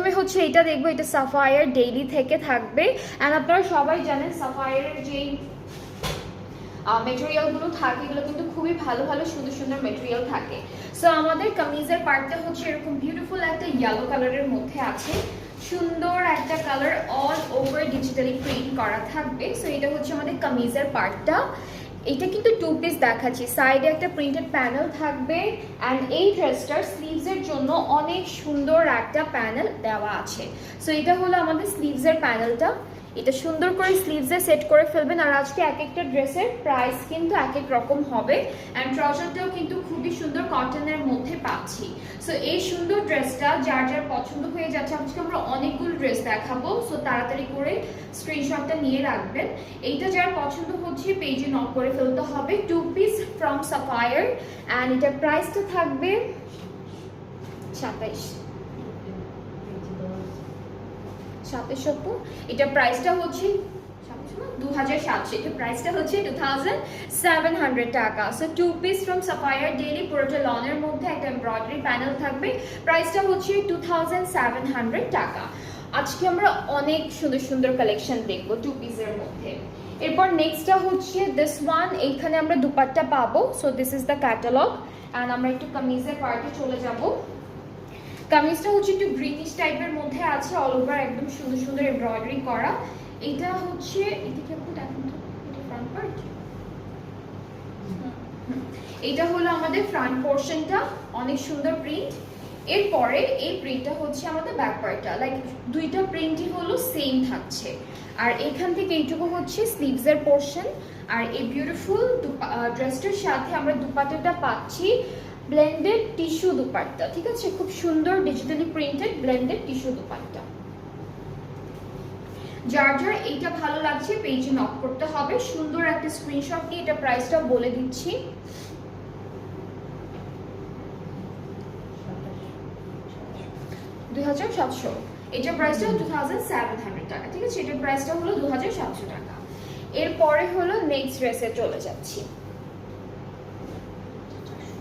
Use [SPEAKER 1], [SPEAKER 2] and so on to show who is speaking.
[SPEAKER 1] প্রথমে হচ্ছে এটা দেখবো, এটা সাফায়ার ডেইলি থেকে থাকবে। অ্যান্ড আপনারা সবাই জানেন সাফায়ারের যেই মেটেরিয়ালগুলো থাকে এগুলো কিন্তু খুবই ভালো ভালো সুন্দর সুন্দর মেটেরিয়াল থাকে। সো আমাদের কামিজের পার্টটা হচ্ছে এরকম বিউটিফুল একটা ইয়েলো কালারের মধ্যে আছে, সুন্দর একটা colour, all over digitally print করা থাকবে। সো এটা হচ্ছে আমাদের কামিজের পার্টটা। এটা কিন্তু 2 পিস দেখাচ্ছি, সাইডে একটা প্রিন্টেড প্যানেল থাকবে অ্যান্ড এই ড্রেসটার স্লিভসের জন্য অনেক সুন্দর একটা প্যানেল দেওয়া আছে। সো এটা হলো আমাদের স্লিভসের প্যানেলটা, এটা সুন্দর করে স্লিভসে সেট করে ফেলবেন। আর আজকে এক একটা ড্রেসের প্রাইস কিন্তু এক এক রকম হবে অ্যান্ড ট্রাউজারটাও কিন্তু খুবই সুন্দর কটনের মধ্যে পাচ্ছি। সো এই সুন্দর ড্রেসটা যার যার পছন্দ হয়ে যাচ্ছে, আজকে আমরা অনেকগুলো ড্রেস দেখাবো, সো তাড়াতাড়ি করে স্ক্রিনশটটা নিয়ে রাখবেন। এইটা যার পছন্দ হচ্ছে পেজে নক করে ফেলতে হবে। 2 পিস ফ্রম সাফায়ার অ্যান্ড এটার প্রাইসটা থাকবে 2700। এটা প্রাইসটা হচ্ছে 2700, এটা প্রাইসটা হচ্ছে 2700 টাকা। So 2 piece from Sapphire daily, পুরোটা লনের মধ্যে একটা এমব্রয়ডারি প্যানেল থাকবে, প্রাইসটা হচ্ছে 2700 টাকা। আজকে আমরা অনেক সুন্দর সুন্দর কালেকশন দেখবো 2 পিসের মধ্যে। এরপর নেক্সটটা হচ্ছে দিস ওয়ান, এইখানে আমরা দুপাট্টা পাবো। So this is the catalogue and আমরা একটু কামিজের পার্টে চলে যাব। কামিজটা হচ্ছে একটু গ্রিনিশ টাইপের মধ্যে আছে, অল ওভার একদম সুন্দর সুন্দর এমব্রয়ডারি করা। এটা হচ্ছে এদিকে আপনি দেখুন তো, এটা ফ্রন্ট পার্ট, এটা হলো আমাদের ফ্রন্ট পোর্শনটা, অনেক সুন্দর প্রিন্ট। এরপরে এই প্রিন্টটা হচ্ছে আমাদের ব্যাক পার্টটা, লাইক দুইটা প্রিন্টই হলো সেম থাকছে। আর এখান থেকে এইটুকু হচ্ছে স্লিভসের পোর্শন। আর এই বিউটিফুল ড্রেসটার সাথে আমরা দুপাট্টাটা পাচ্ছি ব্লেন্ডেড টিস্যু দুপাট্টা, ঠিক আছে, খুব সুন্দর digitally printed blended tissue dupatta. যার যার এইটা ভালো লাগছে পেজে নক করতে হবে, সুন্দর একটা স্ক্রিনশট নিয়ে এটা প্রাইসটা বলে দিচ্ছি। 2700, এটার প্রাইসটা 2700 টাকা, ঠিক আছে, এটার প্রাইসটা হলো 2700 টাকা। এরপরে হলো নেক্সট ড্রেসে চলে যাচ্ছি।